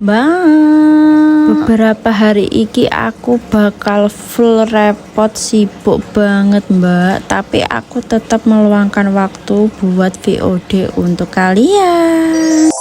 Bang, beberapa hari iki aku bakal full repot sibuk banget mbak, tapi aku tetap meluangkan waktu buat VOD untuk kalian.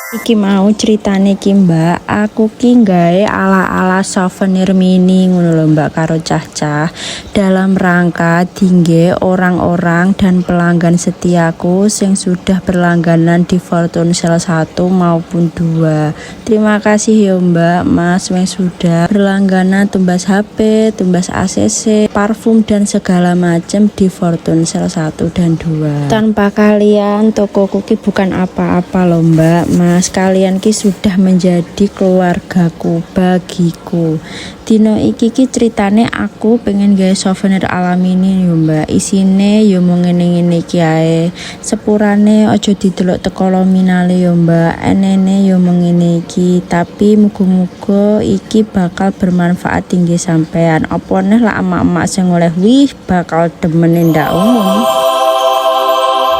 Iki mau ceritane ki mbak, aku ki gawe ala-ala souvenir mini ngono lho mbak karo cah-cah, dalam rangka tinggi orang-orang dan pelanggan setiaku yang sudah berlangganan di Fortune Sale 1 maupun 2. Terima kasih ya mbak mas yang sudah berlangganan tumbas HP, tumbas ACC, parfum dan segala macam di Fortune Sale 1 dan 2. Tanpa kalian tokoku ki bukan apa-apa loh mbak mas. Kalian ki sudah menjadi keluargaku bagiku. Dino iki ki ceritane aku pengen gawe souvenir alam ini yo mbak, isine yo mau ngene-ngene iki ae, sepurane ojo didelok teko nominale yo mbak, enene yo mau ngene iki, tapi muga-muga iki bakal bermanfaat tinggi sampean. Apa neh lah emak-emak sing oleh wih bakal demen ndak umum.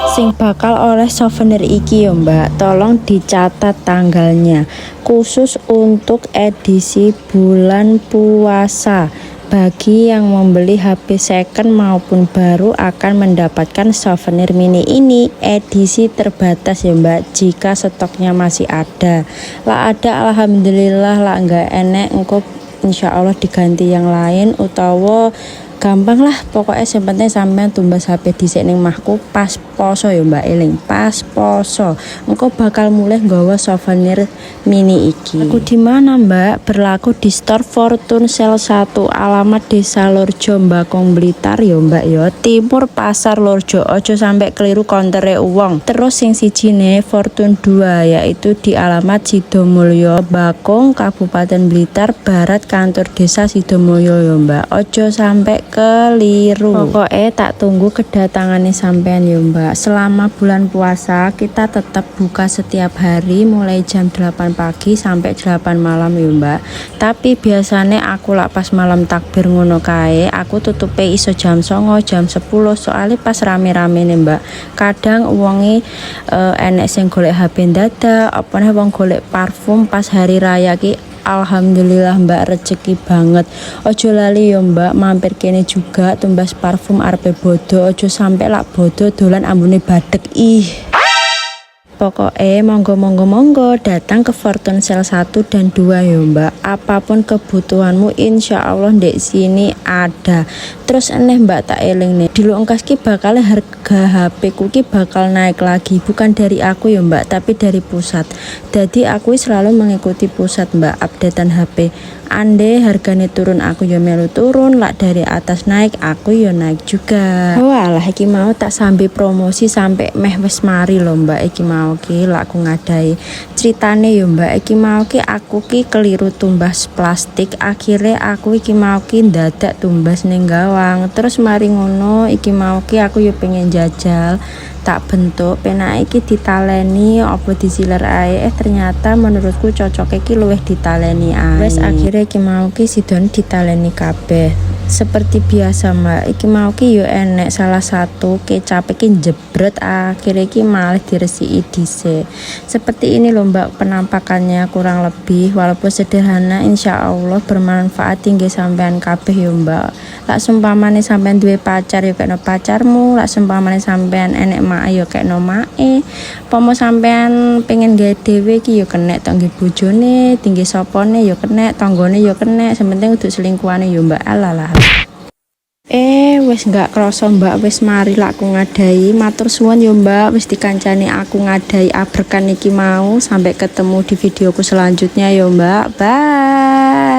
Sing bakal oleh souvenir iki yo mbak, tolong dicatat tanggalnya, khusus untuk edisi bulan puasa. Bagi yang membeli HP second maupun baru akan mendapatkan souvenir mini ini edisi terbatas ya mbak, jika stoknya masih ada. Lah ada alhamdulillah, lah enggak enek engko insya Allah diganti yang lain, utawa gampang lah pokoknya yang penting sampean tumbas HP dhisik ning mahku pas poso ya mbak, eling pas poso engko bakal mulai nggawa souvenir mini iki. Aku di mana mbak? Berlaku di store Fortune Sale 1, alamat Desa Lorjo Mbakong Blitar ya mbak ya, Timur Pasar Lorjo, ojo sampai keliru kontere uang. Terus yang sijine Fortune 2 yaitu di alamat Sidomulyo Bakong Kabupaten Blitar Barat, kantor desa Sidomulyo ya mbak, ojo sampai keliru. Pokoknya tak tunggu kedatangannya sampean ya mbak. Selama bulan puasa kita tetap buka setiap hari mulai jam 8 pagi sampai 8 malam ya mbak, tapi biasanya aku lah pas malam takbir ngono kae aku tutupe iso jam 09.00 jam 10, soalnya pas rame-rame nih mbak, kadang uangnya enek sing golek HP dadak, apa nih wong golek parfum pas hari raya ki. Alhamdulillah mbak, rezeki banget. Ojo lali yo mbak, mampir kene juga tumbas parfum arepe bodo, ojo sampai lak bodo dolan ambune badek ih. Pokoknya monggo datang ke Fortune Sale 1 dan 2 ya mbak. Apapun kebutuhanmu insya Allah di sini ada. Terus eneh mbak tak eling nih, dulu engkas ki bakal harga HP ku ki bakal naik lagi, bukan dari aku ya mbak tapi dari pusat. Jadi aku selalu mengikuti pusat mbak updatean HP. Ande harganya turun aku yo melu turun, lak dari atas naik aku yo naik juga. Walah iki mau tak sambil promosi sampai meh wis mari lho mbak, iki mau ki lak aku ngadai ceritane yo mbak, iki mau ki aku ki keliru tumbas plastik, akhirnya aku iki mau ki dadak tumbas ning gawang. Terus mari ngono iki mau ki aku yo pengen jajal, tak bentuk penak iki ditaleni apa disiler ae, ternyata menurutku cocok iki luwih ditaleni ae. Wes akhirnya iki mau ki sidon ditaleni kabeh. Seperti biasa mbak, iki mau ki yo enek salah satu kecap iki jebret, akhirnya iki malah diresiki dhisik. Seperti ini loh mbak penampakannya kurang lebih, walaupun sederhana insya Allah bermanfaat tinggi sampean kabeh yo mbak. Lak sumpamane sampean duwe pacar yo kena pacarmu, lak sumpamane sampean enek mak yo kena mae, pomo sampean pengen gawe dhewe iki yo kena tangge bojone, tinggi sopone yo kena, tanggane yo kena, sementing kudu selingkuhane yo mbak. Alalah. Wes nggak kroso mbak, wes mari lah aku ngadai. Matur suwun yo mbak, wes dikancani aku ngadai abrekan iki mau. Sampai ketemu di videoku selanjutnya yo mbak, bye.